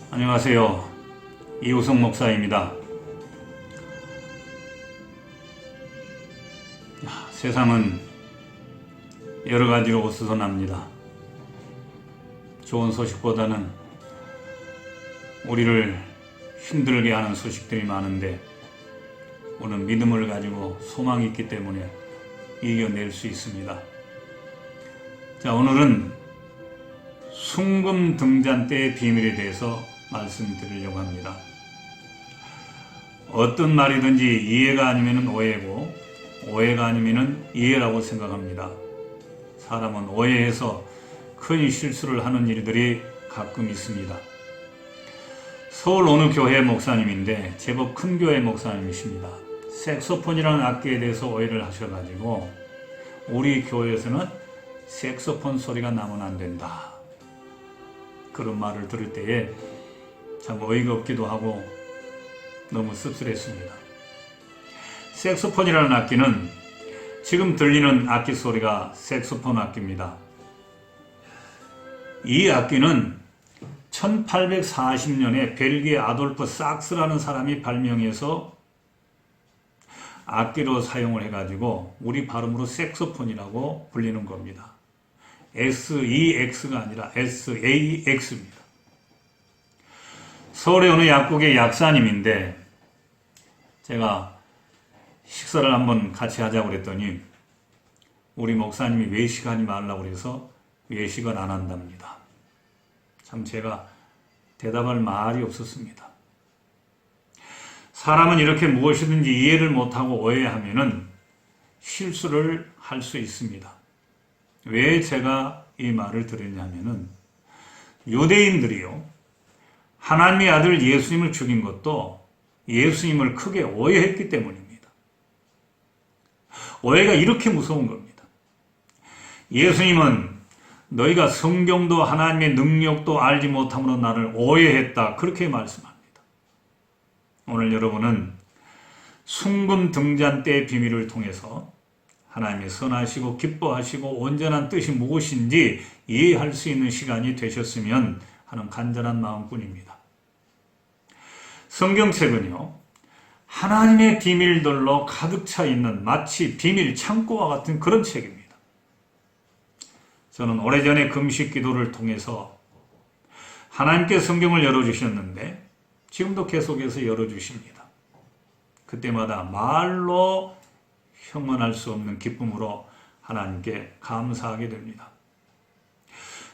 안녕하세요. 이우성 목사입니다. 세상은 여러 가지로 어수선합니다. 좋은 소식보다는 우리를 힘들게 하는 소식들이 많은데 우리는 믿음을 가지고 소망이 있기 때문에 이겨낼 수 있습니다. 자, 오늘은 순금 등잔 때의 비밀에 대해서 말씀드리려고 합니다. 어떤 말이든지 이해가 아니면 오해고 오해가 아니면 이해라고 생각합니다. 사람은 오해해서 큰 실수를 하는 일들이 가끔 있습니다. 서울 어느 교회 목사님인데 제법 큰 교회 목사님이십니다. 색소폰이라는 악기에 대해서 오해를 하셔가지고 우리 교회에서는 색소폰 소리가 나면 안 된다, 그런 말을 들을 때에 참 어이가 없기도 하고 너무 씁쓸했습니다. 색소폰이라는 악기는 지금 들리는 악기 소리가 색소폰 악기입니다. 이 악기는 1840년에 벨기에 아돌프 sak스라는 사람이 발명해서 악기로 사용을 해가지고 우리 발음으로 색소폰이라고 불리는 겁니다. SEX가 아니라 SAX입니다. 서울의 어느 약국의 약사님인데 제가 식사를 한번 같이 하자고 그랬더니 우리 목사님이 외식하지 말라고 그래서 외식을 안 한답니다. 참 제가 대답할 말이 없었습니다. 사람은 이렇게 무엇이든지 이해를 못하고 오해하면은 실수를 할 수 있습니다. 왜 제가 이 말을 드렸냐면은 유대인들이요, 하나님의 아들 예수님을 죽인 것도 예수님을 크게 오해했기 때문입니다. 오해가 이렇게 무서운 겁니다. 예수님은 너희가 성경도 하나님의 능력도 알지 못함으로 나를 오해했다, 그렇게 말씀합니다. 오늘 여러분은 순금 등잔 때의 비밀을 통해서 하나님의 선하시고 기뻐하시고 온전한 뜻이 무엇인지 이해할 수 있는 시간이 되셨으면 하는 간절한 마음뿐입니다. 성경책은요, 하나님의 비밀들로 가득 차 있는 마치 비밀 창고와 같은 그런 책입니다. 저는 오래전에 금식 기도를 통해서 하나님께 성경을 열어주셨는데 지금도 계속해서 열어주십니다. 그때마다 말로 형언할 수 없는 기쁨으로 하나님께 감사하게 됩니다.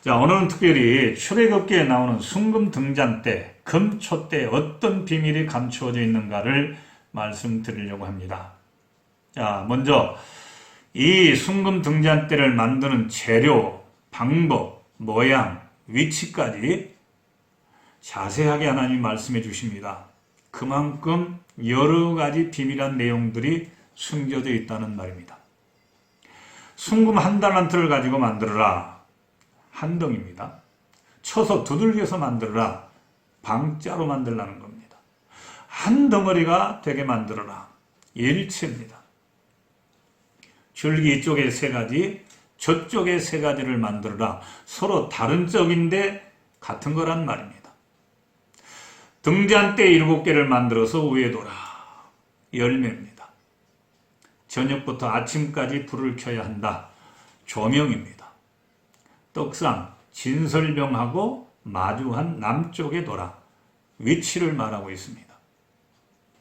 자, 오늘은 특별히 출애굽기에 나오는 순금 등잔 때, 금초 때 어떤 비밀이 감추어져 있는가를 말씀드리려고 합니다. 자, 먼저 이 순금 등잔 때를 만드는 재료, 방법, 모양, 위치까지 자세하게 하나님이 말씀해 주십니다. 그만큼 여러 가지 비밀한 내용들이 숨겨져 있다는 말입니다. 순금 한 달란트를 가지고 만들어라, 한 덩입니다. 쳐서 두들겨서 만들어라, 방자로 만들라는 겁니다. 한 덩어리가 되게 만들어라, 일체입니다. 줄기 이쪽에 세 가지, 저쪽에 세 가지를 만들어라, 서로 다른 쪽인데 같은 거란 말입니다. 등잔대 7개를 만들어서 위에 둬라, 열매입니다. 저녁부터 아침까지 불을 켜야 한다, 조명입니다. 떡상, 진설병하고 마주한 남쪽에 둬라, 위치를 말하고 있습니다.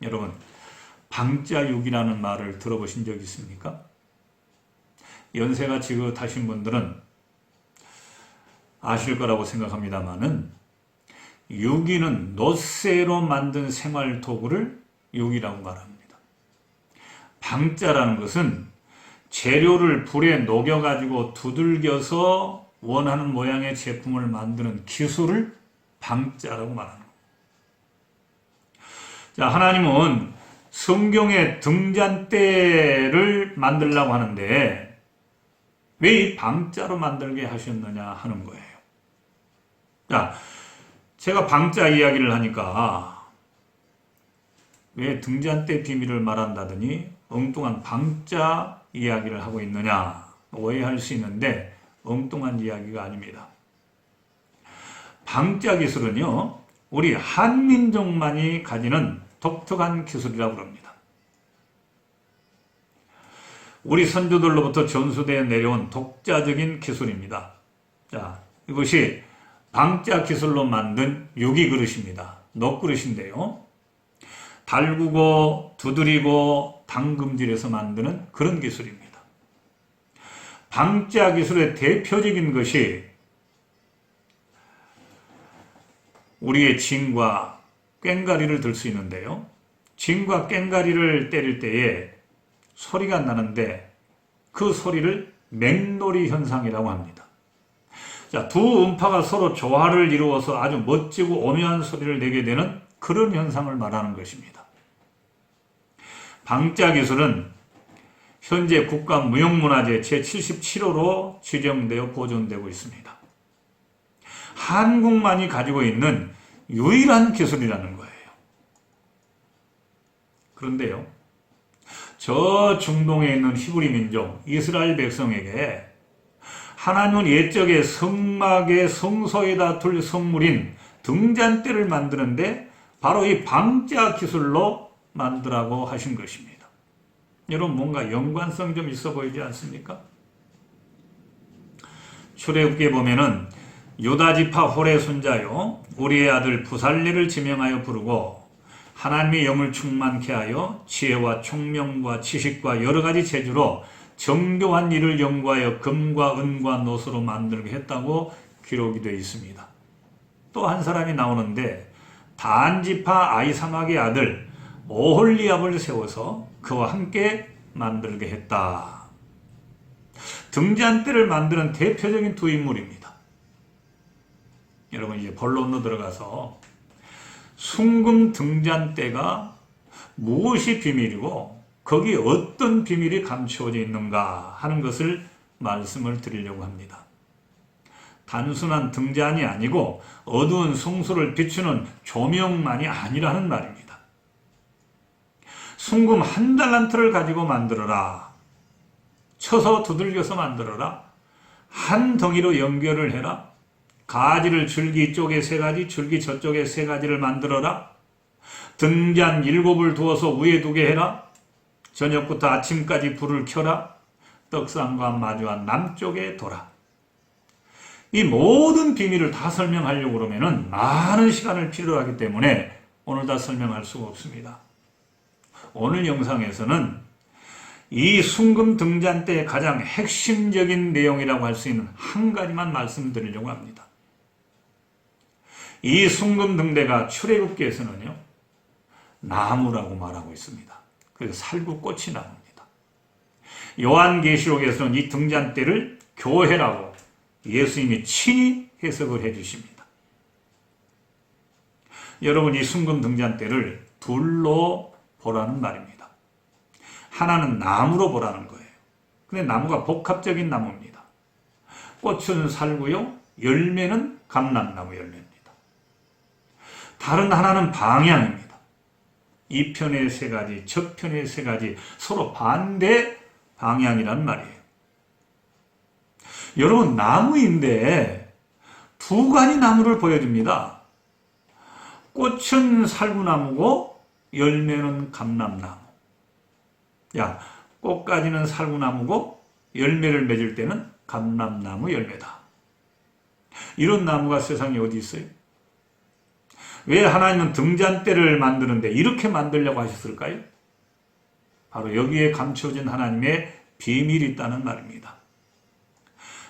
여러분, 방자육이라는 말을 들어보신 적 있습니까? 연세가 지긋하신 분들은 아실 거라고 생각합니다만은 유기는 놋쇠로 만든 생활도구를 유기라고 말합니다. 방자라는 것은 재료를 불에 녹여가지고 두들겨서 원하는 모양의 제품을 만드는 기술을 방자라고 말하는 겁니다. 자, 하나님은 성경의 등잔대를 만들려고 하는데 왜 이 방자로 만들게 하셨느냐 하는 거예요. 자, 제가 방자 이야기를 하니까 왜 등잔대 비밀을 말한다더니 엉뚱한 방자 이야기를 하고 있느냐 오해할 수 있는데 엉뚱한 이야기가 아닙니다. 방자 기술은요, 우리 한민족만이 가지는 독특한 기술이라고 합니다. 우리 선조들로부터 전수되어 내려온 독자적인 기술입니다. 자, 이것이 방자 기술로 만든 유기 그릇입니다. 놋그릇인데요. 달구고 두드리고 당금질해서 만드는 그런 기술입니다. 방자 기술의 대표적인 것이 우리의 징과 꽹가리를 들 수 있는데요. 징과 꽹가리를 때릴 때에 소리가 나는데 그 소리를 맹놀이 현상이라고 합니다. 자, 두 음파가 서로 조화를 이루어서 아주 멋지고 오묘한 소리를 내게 되는 그런 현상을 말하는 것입니다. 방자 기술은 현재 국가무형문화재 제77호로 지정되어 보존되고 있습니다. 한국만이 가지고 있는 유일한 기술이라는 거예요. 그런데요, 저 중동에 있는 히브리 민족 이스라엘 백성에게 하나님은 옛적에 성막의 성소에다 둘 성물인 등잔대를 만드는데 바로 이 방자 기술로 만들라고 하신 것입니다. 여러분, 뭔가 연관성 좀 있어 보이지 않습니까? 출애굽기에 보면은 유다지파 홀의 손자요 우리의 아들 부살레를 지명하여 부르고 하나님의 영을 충만케 하여 지혜와 총명과 지식과 여러 가지 재주로 정교한 일을 연구하여 금과 은과 노소로 만들게 했다고 기록이 되어 있습니다. 또 한 사람이 나오는데 단지파 아이사막의 아들 오홀리압을 세워서 그와 함께 만들게 했다. 등잔대를 만드는 대표적인 두 인물입니다. 여러분, 이제 본론으로 들어가서 숭금 등잔대가 무엇이 비밀이고 거기에 어떤 비밀이 감추어져 있는가 하는 것을 말씀을 드리려고 합니다. 단순한 등잔이 아니고 어두운 성소를 비추는 조명만이 아니라는 말입니다. 숭금 한 달란트를 가지고 만들어라. 쳐서 두들겨서 만들어라. 한 덩이로 연결을 해라. 가지를 줄기 이쪽에 3가지, 줄기 저쪽에 3가지를 만들어라. 등잔 7을 두어서 위에 두게 해라. 저녁부터 아침까지 불을 켜라. 떡상과 마주한 남쪽에 둬라. 이 모든 비밀을 다 설명하려고 그러면 많은 시간을 필요하기 때문에 오늘 다 설명할 수가 없습니다. 오늘 영상에서는 이 숭금 등잔대의 가장 핵심적인 내용이라고 할 수 있는 한 가지만 말씀드리려고 합니다. 이 숭금 등대가 출애굽기에서는요, 나무라고 말하고 있습니다. 그래서 살구꽃이 나옵니다. 요한계시록에서는 이 등잔대를 교회라고 예수님이 친히 해석을 해 주십니다. 여러분, 이 숭금 등잔대를 둘로 보라는 말입니다. 하나는 나무로 보라는 거예요. 근데 나무가 복합적인 나무입니다. 꽃은 살구요, 열매는 감람나무 열매입니다. 다른 하나는 방향입니다. 이 편의 3가지, 저 편의 3가지, 서로 반대 방향이란 말이에요. 여러분, 나무인데 두 가지 나무를 보여줍니다. 꽃은 살구나무고 열매는 감람나무. 야, 꽃가지는 살구나무고 열매를 맺을 때는 감람나무 열매다. 이런 나무가 세상에 어디 있어요? 왜 하나님은 등잔대를 만드는데 이렇게 만들려고 하셨을까요? 바로 여기에 감춰진 하나님의 비밀이 있다는 말입니다.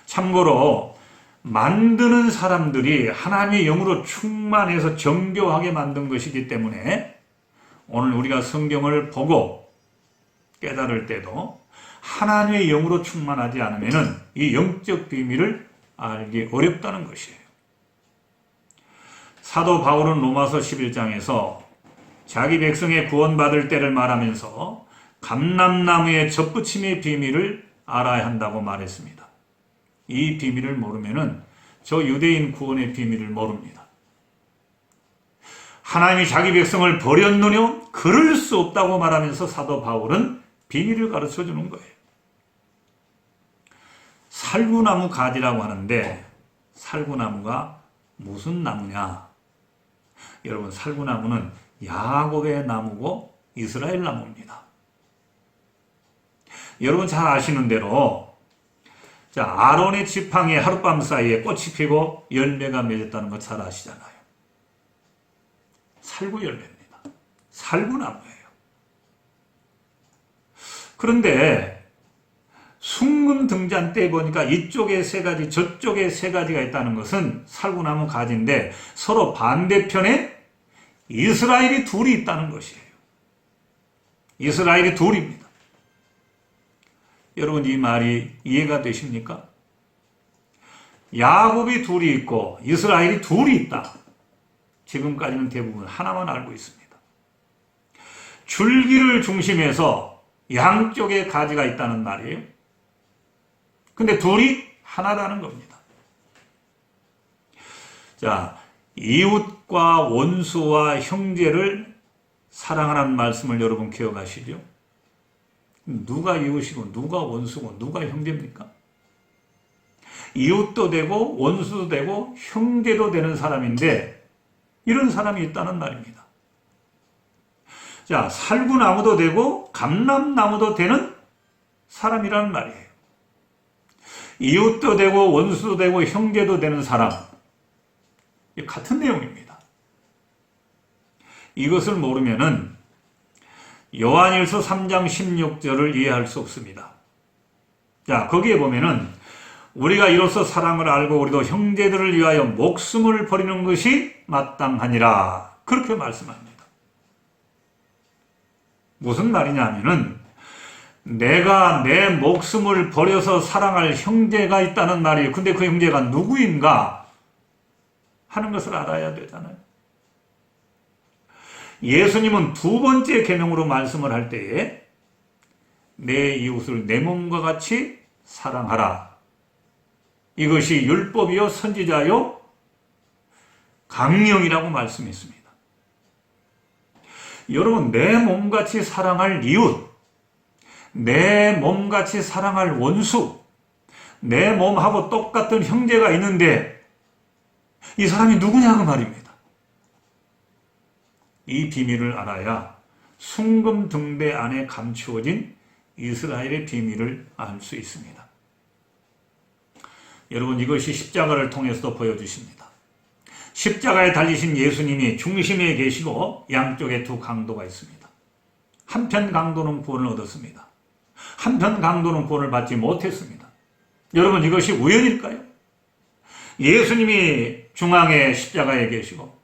참고로 만드는 사람들이 하나님의 영으로 충만해서 정교하게 만든 것이기 때문에 오늘 우리가 성경을 보고 깨달을 때도 하나님의 영으로 충만하지 않으면 이 영적 비밀을 알기 어렵다는 것이에요. 사도 바울은 로마서 11장에서 자기 백성의 구원받을 때를 말하면서 감람나무의 접붙임의 비밀을 알아야 한다고 말했습니다. 이 비밀을 모르면 저 유대인 구원의 비밀을 모릅니다. 하나님이 자기 백성을 버렸느냐? 그럴 수 없다고 말하면서 사도 바울은 비밀을 가르쳐 주는 거예요. 살구나무 가지라고 하는데 살구나무가 무슨 나무냐? 여러분, 살구나무는 야곱의 나무고 이스라엘 나무입니다. 여러분 잘 아시는 대로 자, 아론의 지팡이에 하룻밤 사이에 꽃이 피고 열매가 맺었다는 거 잘 아시잖아요. 살구 열매입니다. 살구나무예요. 그런데 순금 등잔 때 보니까 이쪽에 3가지 저쪽에 3가지가 있다는 것은 살구나무 가지인데 서로 반대편에 이스라엘이 둘이 있다는 것이에요. 이스라엘이 둘입니다. 여러분 이 말이 이해가 되십니까? 야곱이 둘이 있고 이스라엘이 둘이 있다. 지금까지는 대부분 하나만 알고 있습니다. 줄기를 중심해서 양쪽에 가지가 있다는 말이에요. 근데 둘이 하나라는 겁니다. 자, 이웃과 원수와 형제를 사랑하라는 말씀을 여러분 기억하시죠? 누가 이웃이고 누가 원수고 누가 형제입니까? 이웃도 되고 원수도 되고 형제도 되는 사람인데 이런 사람이 있다는 말입니다. 자, 살구나무도 되고 감람나무도 되는 사람이라는 말이에요. 이웃도 되고 원수도 되고 형제도 되는 사람, 같은 내용입니다. 이것을 모르면은 요한일서 3장 16절을 이해할 수 없습니다. 자, 거기에 보면은 우리가 이로써 사랑을 알고 우리도 형제들을 위하여 목숨을 버리는 것이 마땅하니라, 그렇게 말씀합니다. 무슨 말이냐 하면은 내가 내 목숨을 버려서 사랑할 형제가 있다는 말이에요. 근데 그 형제가 누구인가 하는 것을 알아야 되잖아요. 예수님은 2번째 계명으로 말씀을 할 때에 내 이웃을 내 몸과 같이 사랑하라. 이것이 율법이요 선지자요 강령이라고 말씀했습니다. 여러분, 내 몸같이 사랑할 이웃, 내 몸같이 사랑할 원수, 내 몸하고 똑같은 형제가 있는데 이 사람이 누구냐고 말입니다. 이 비밀을 알아야 순금 등대 안에 감추어진 이스라엘의 비밀을 알 수 있습니다. 여러분, 이것이 십자가를 통해서도 보여주십니다. 십자가에 달리신 예수님이 중심에 계시고 양쪽에 2 강도가 있습니다. 한편 강도는 구원을 얻었습니다. 한편 강도는 구원을 받지 못했습니다. 여러분, 이것이 우연일까요? 예수님이 중앙에 십자가에 계시고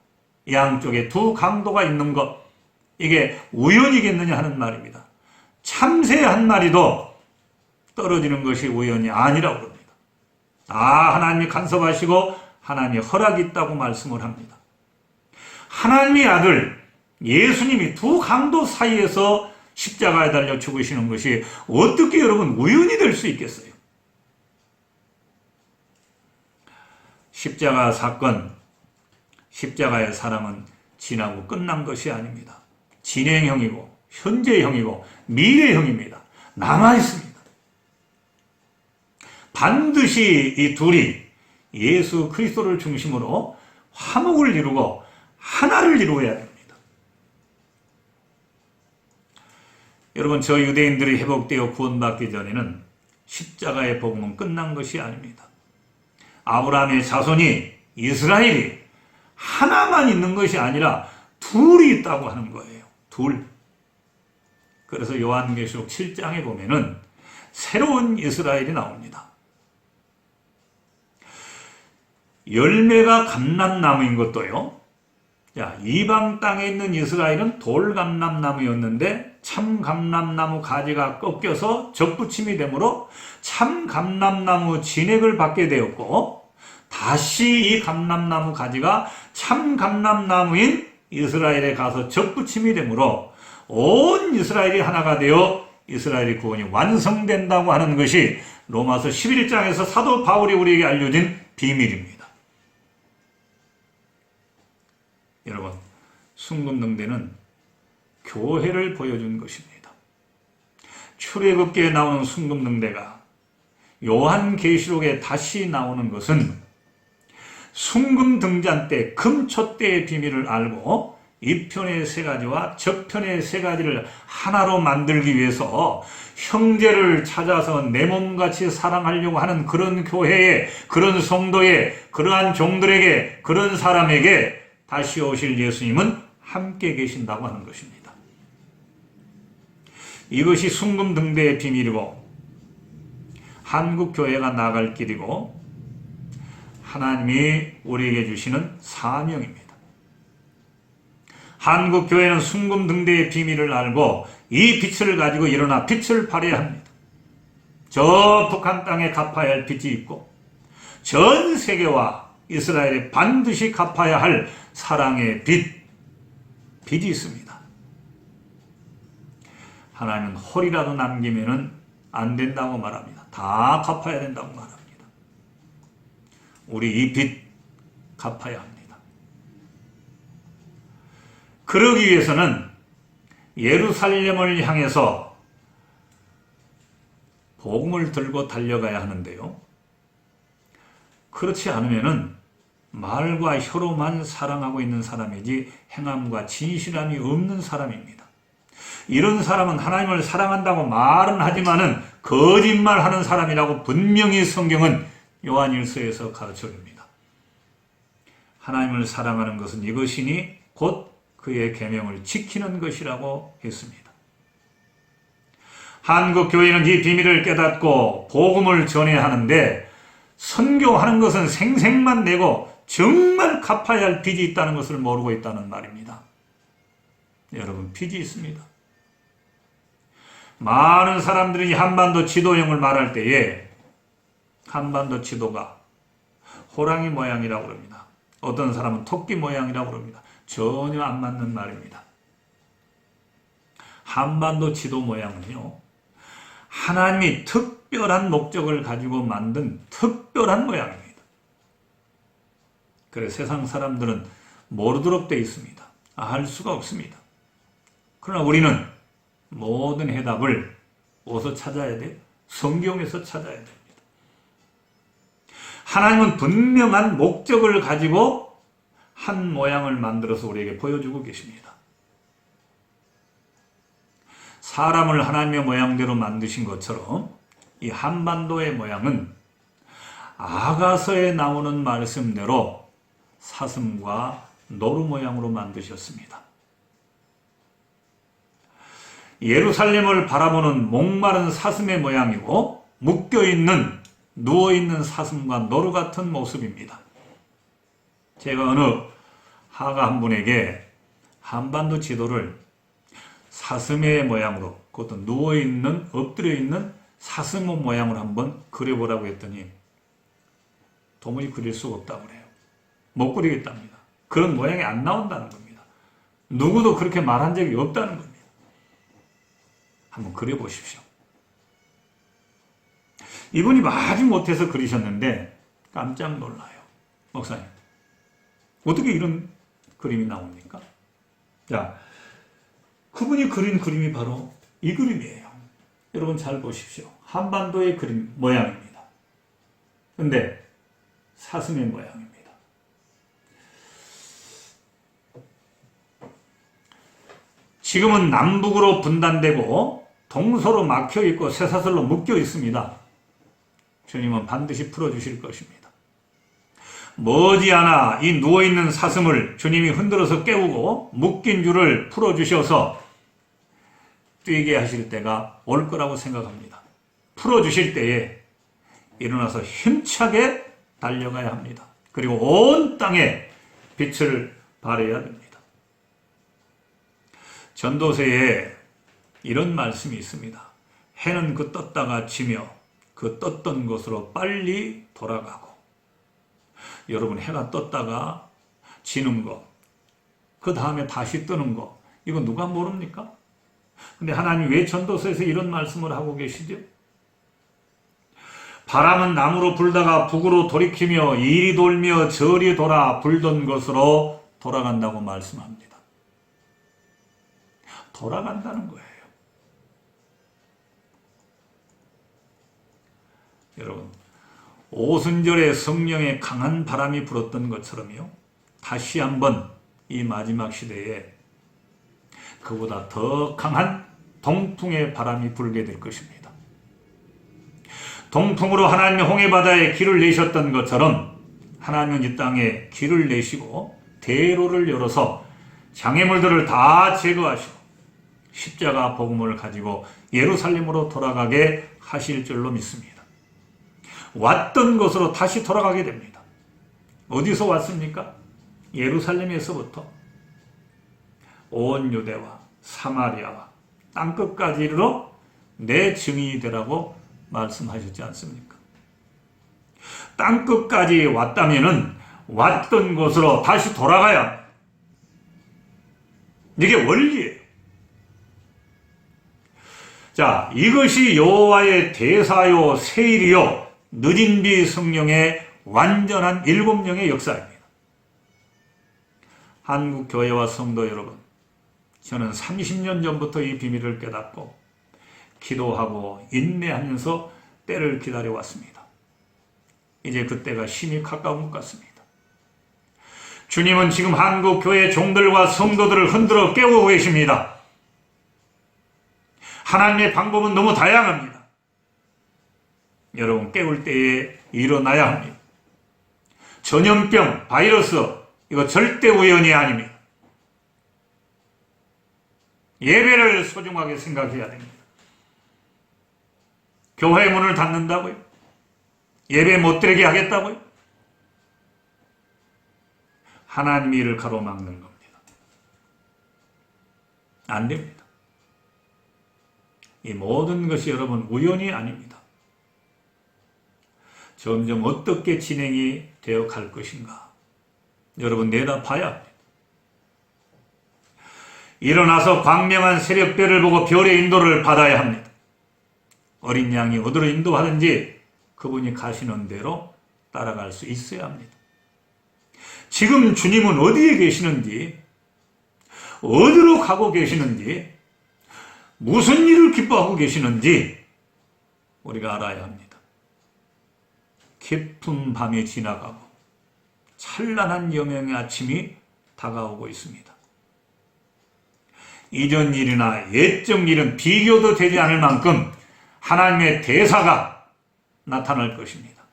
양쪽에 2 강도가 있는 것, 이게 우연이겠느냐 하는 말입니다. 참새 한 마리도 떨어지는 것이 우연이 아니라고 합니다. 하나님이 간섭하시고 하나님이 허락이 있다고 말씀을 합니다. 하나님의 아들 예수님이 2 강도 사이에서 십자가에 달려 죽으시는 것이 어떻게 여러분 우연이 될 수 있겠어요? 십자가 사건, 십자가의 사랑은 지나고 끝난 것이 아닙니다. 진행형이고 현재형이고 미래형입니다. 남아있습니다. 반드시 이 둘이 예수 그리스도를 중심으로 화목을 이루고 하나를 이루어야 됩니다. 여러분, 저 유대인들이 회복되어 구원받기 전에는 십자가의 복음은 끝난 것이 아닙니다. 아브라함의 자손이, 이스라엘이 하나만 있는 것이 아니라 둘이 있다고 하는 거예요. 둘. 그래서 요한계시록 7장에 보면은 새로운 이스라엘이 나옵니다. 열매가 감람나무인 것도요. 자, 이방 땅에 있는 이스라엘은 돌감람나무였는데 참 감람나무 가지가 꺾여서 접붙임이 되므로 참 감람나무 진액을 받게 되었고, 다시 이 감람나무 가지가 참 감람나무인 이스라엘에 가서 접붙임이 되므로 온 이스라엘이 하나가 되어 이스라엘의 구원이 완성된다고 하는 것이 로마서 11장에서 사도 바울이 우리에게 알려진 비밀입니다. 여러분, 순금등대는 교회를 보여준 것입니다. 출애굽기에 나오는 순금등대가 요한계시록에 다시 나오는 것은 순금 등잔 때 금촛대의 비밀을 알고 이편의 세 가지와 저편의 세 가지를 하나로 만들기 위해서 형제를 찾아서 내 몸같이 사랑하려고 하는 그런 교회에, 그런 성도에, 그러한 종들에게, 그런 사람에게 다시 오실 예수님은 함께 계신다고 하는 것입니다. 이것이 순금등대의 비밀이고 한국교회가 나갈 길이고 하나님이 우리에게 주시는 사명입니다. 한국교회는 순금등대의 비밀을 알고 이 빛을 가지고 일어나 빛을 발해야 합니다. 저 북한 땅에 갚아야 할 빚이 있고 전 세계와 이스라엘에 반드시 갚아야 할 사랑의 빚이 있습니다. 하나님은 홀이라도 남기면 안 된다고 말합니다. 다 갚아야 된다고 말합니다. 우리 이 빚 갚아야 합니다. 그러기 위해서는 예루살렘을 향해서 복음을 들고 달려가야 하는데요. 그렇지 않으면은 말과 혀로만 사랑하고 있는 사람이지 행함과 진실함이 없는 사람입니다. 이런 사람은 하나님을 사랑한다고 말은 하지만은 거짓말하는 사람이라고 분명히 성경은 요한일서에서 가르쳐줍니다. 하나님을 사랑하는 것은 이것이니 곧 그의 계명을 지키는 것이라고 했습니다. 한국 교회는 이 비밀을 깨닫고 복음을 전해야 하는데 선교하는 것은 생색만 내고 정말 갚아야 할 빚이 있다는 것을 모르고 있다는 말입니다. 여러분, 빚이 있습니다. 많은 사람들이 한반도 지도형을 말할 때에 한반도 지도가 호랑이 모양이라고 그럽니다. 어떤 사람은 토끼 모양이라고 그럽니다. 전혀 안 맞는 말입니다. 한반도 지도 모양은요, 하나님이 특별한 목적을 가지고 만든 특별한 모양입니다. 그래서 세상 사람들은 모르도록 되어 있습니다. 알 수가 없습니다. 그러나 우리는 모든 해답을 어디서 찾아야 돼요? 성경에서 찾아야 됩니다. 하나님은 분명한 목적을 가지고 한 모양을 만들어서 우리에게 보여주고 계십니다. 사람을 하나님의 모양대로 만드신 것처럼 이 한반도의 모양은 아가서에 나오는 말씀대로 사슴과 노루 모양으로 만드셨습니다. 예루살렘을 바라보는 목마른 사슴의 모양이고 묶여있는, 누워있는 사슴과 노루 같은 모습입니다. 제가 어느 하가 한 분에게 한반도 지도를 사슴의 모양으로, 그것도 누워있는, 엎드려있는 사슴의 모양으로 한번 그려보라고 했더니 도무지 그릴 수가 없다고 그래요. 못 그리겠답니다. 그런 모양이 안 나온다는 겁니다. 누구도 그렇게 말한 적이 없다는 겁니다. 한번 그려보십시오. 이분이 마지 못해서 그리셨는데 깜짝 놀라요. 목사님, 어떻게 이런 그림이 나옵니까? 자, 그분이 그린 그림이 바로 이 그림이에요. 여러분 잘 보십시오. 한반도의 그림 모양입니다. 근데 사슴의 모양입니다. 지금은 남북으로 분단되고 동서로 막혀있고 쇠사슬로 묶여 있습니다. 주님은 반드시 풀어주실 것입니다. 머지않아 이 누워있는 사슴을 주님이 흔들어서 깨우고 묶인 줄을 풀어주셔서 뛰게 하실 때가 올 거라고 생각합니다. 풀어주실 때에 일어나서 힘차게 달려가야 합니다. 그리고 온 땅에 빛을 발해야 됩니다. 전도서에 이런 말씀이 있습니다. 해는 그 떴다가 지며 그 떴던 곳으로 빨리 돌아가고. 여러분, 해가 떴다가 지는 거, 그 다음에 다시 뜨는 거, 이거 누가 모릅니까? 근데 하나님 왜 전도서에서 이런 말씀을 하고 계시죠? 바람은 남으로 불다가 북으로 돌이키며 이리 돌며 저리 돌아 불던 것으로 돌아간다고 말씀합니다. 돌아간다는 거예요. 여러분, 오순절에 성령의 강한 바람이 불었던 것처럼요, 다시 한번 이 마지막 시대에 그보다 더 강한 동풍의 바람이 불게 될 것입니다. 동풍으로 하나님의 홍해바다에 길을 내셨던 것처럼 하나님은 이 땅에 길을 내시고 대로를 열어서 장애물들을 다 제거하시고 십자가 복음을 가지고 예루살렘으로 돌아가게 하실 줄로 믿습니다. 왔던 곳으로 다시 돌아가게 됩니다. 어디서 왔습니까? 예루살렘에서부터 온 유대와 사마리아와 땅끝까지 이르러 내 증인이 되라고 말씀하셨지 않습니까? 땅끝까지 왔다면은 왔던 곳으로 다시 돌아가야 합니다. 이게 원리예요. 자, 이것이 여호와의 대사요 세일이요 늦은 비 성령의 완전한 7영의 역사입니다. 한국교회와 성도 여러분, 저는 30년 전부터 이 비밀을 깨닫고 기도하고 인내하면서 때를 기다려왔습니다. 이제 그때가 심히 가까운 것 같습니다. 주님은 지금 한국교회 종들과 성도들을 흔들어 깨우고 계십니다. 하나님의 방법은 너무 다양합니다. 여러분, 깨울 때에 일어나야 합니다. 전염병, 바이러스, 이거 절대 우연이 아닙니다. 예배를 소중하게 생각해야 됩니다. 교회 문을 닫는다고요? 예배 못 드리게 하겠다고요? 하나님 일을 가로막는 겁니다. 안 됩니다. 이 모든 것이 여러분 우연이 아닙니다. 점점 어떻게 진행이 되어 갈 것인가 여러분 내다봐야 합니다. 일어나서 광명한 새벽별을 보고 별의 인도를 받아야 합니다. 어린 양이 어디로 인도하든지 그분이 가시는 대로 따라갈 수 있어야 합니다. 지금 주님은 어디에 계시는지, 어디로 가고 계시는지, 무슨 일을 기뻐하고 계시는지 우리가 알아야 합니다. 깊은 밤이 지나가고 찬란한 여명의 아침이 다가오고 있습니다. 이전 일이나 옛적 일은 비교도 되지 않을 만큼 하나님의 대사가 나타날 것입니다.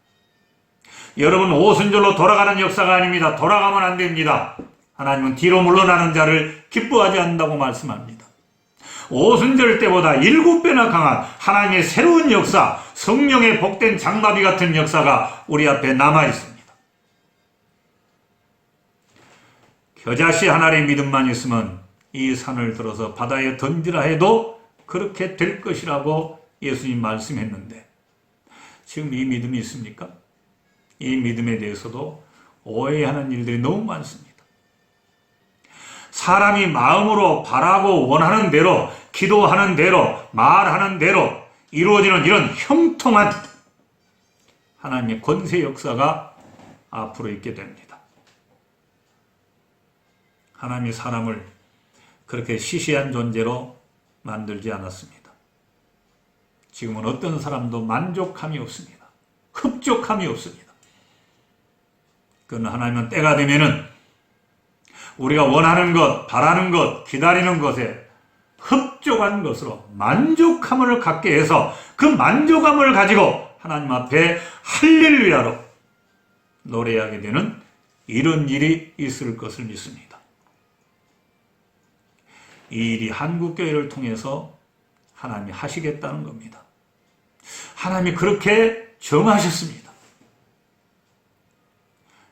여러분, 오순절로 돌아가는 역사가 아닙니다. 돌아가면 안 됩니다. 하나님은 뒤로 물러나는 자를 기뻐하지 않는다고 말씀합니다. 오순절 때보다 7배나 강한 하나님의 새로운 역사, 성령의 복된 장마비 같은 역사가 우리 앞에 남아 있습니다. 겨자씨 하나의 믿음만 있으면 이 산을 들어서 바다에 던지라 해도 그렇게 될 것이라고 예수님 말씀했는데 지금 이 믿음이 있습니까? 이 믿음에 대해서도 오해하는 일들이 너무 많습니다. 사람이 마음으로 바라고 원하는 대로, 기도하는 대로, 말하는 대로 이루어지는 이런 형통한 하나님의 권세 역사가 앞으로 있게 됩니다. 하나님이 사람을 그렇게 시시한 존재로 만들지 않았습니다. 지금은 어떤 사람도 만족함이 없습니다. 흡족함이 없습니다. 그러나 하나님은 때가 되면은 우리가 원하는 것, 바라는 것, 기다리는 것에 흡족한 것으로 만족함을 갖게 해서 그 만족감을 가지고 하나님 앞에 할렐루야로 노래하게 되는 이런 일이 있을 것을 믿습니다. 이 일이 한국교회를 통해서 하나님이 하시겠다는 겁니다. 하나님이 그렇게 정하셨습니다.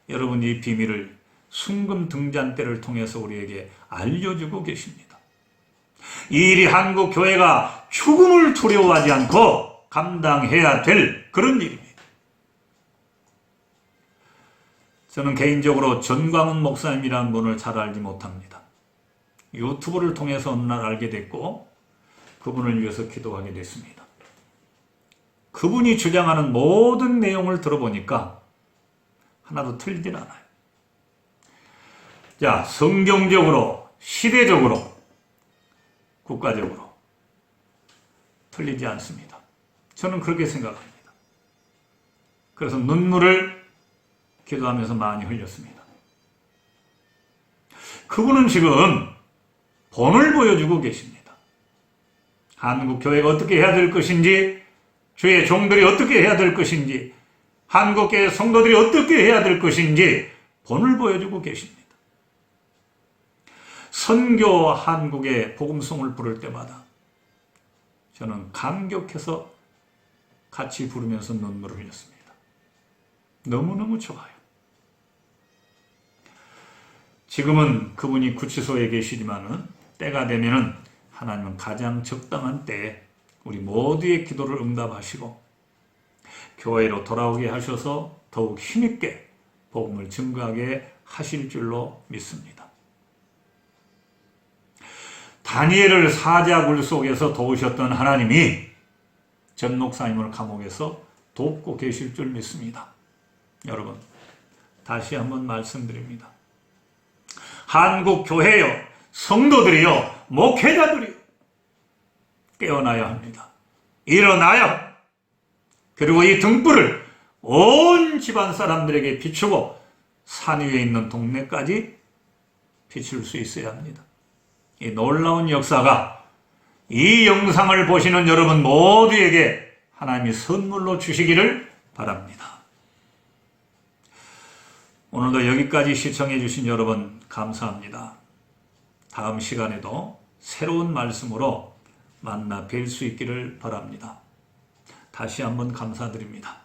여러분, 이 비밀을 순금 등잔대를 통해서 우리에게 알려주고 계십니다. 이 일이 한국교회가 죽음을 두려워하지 않고 감당해야 될 그런 일입니다. 저는 개인적으로 전광훈 목사님이라는 분을 잘 알지 못합니다. 유튜브를 통해서 어느 날 알게 됐고 그분을 위해서 기도하게 됐습니다. 그분이 주장하는 모든 내용을 들어보니까 하나도 틀리진 않아요. 자, 성경적으로, 시대적으로, 국가적으로 틀리지 않습니다. 저는 그렇게 생각합니다. 그래서 눈물을 기도하면서 많이 흘렸습니다. 그분은 지금 본을 보여주고 계십니다. 한국 교회가 어떻게 해야 될 것인지, 주의 종들이 어떻게 해야 될 것인지, 한국교회 성도들이 어떻게 해야 될 것인지 본을 보여주고 계십니다. 선교 한국의 복음송을 부를 때마다 저는 감격해서 같이 부르면서 눈물을 흘렸습니다. 너무너무 좋아요. 지금은 그분이 구치소에 계시지만은 때가 되면은 하나님은 가장 적당한 때에 우리 모두의 기도를 응답하시고 교회로 돌아오게 하셔서 더욱 힘있게 복음을 증거하게 하실 줄로 믿습니다. 다니엘을 사자굴 속에서 도우셨던 하나님이 전 목사님을 감옥에서 돕고 계실 줄 믿습니다. 여러분, 다시 한번 말씀드립니다. 한국 교회요, 성도들이요, 목회자들이요, 깨어나야 합니다. 일어나야, 그리고 이 등불을 온 집안 사람들에게 비추고 산 위에 있는 동네까지 비출 수 있어야 합니다. 이 놀라운 역사가 이 영상을 보시는 여러분 모두에게 하나님이 선물로 주시기를 바랍니다. 오늘도 여기까지 시청해 주신 여러분 감사합니다. 다음 시간에도 새로운 말씀으로 만나 뵐 수 있기를 바랍니다. 다시 한번 감사드립니다.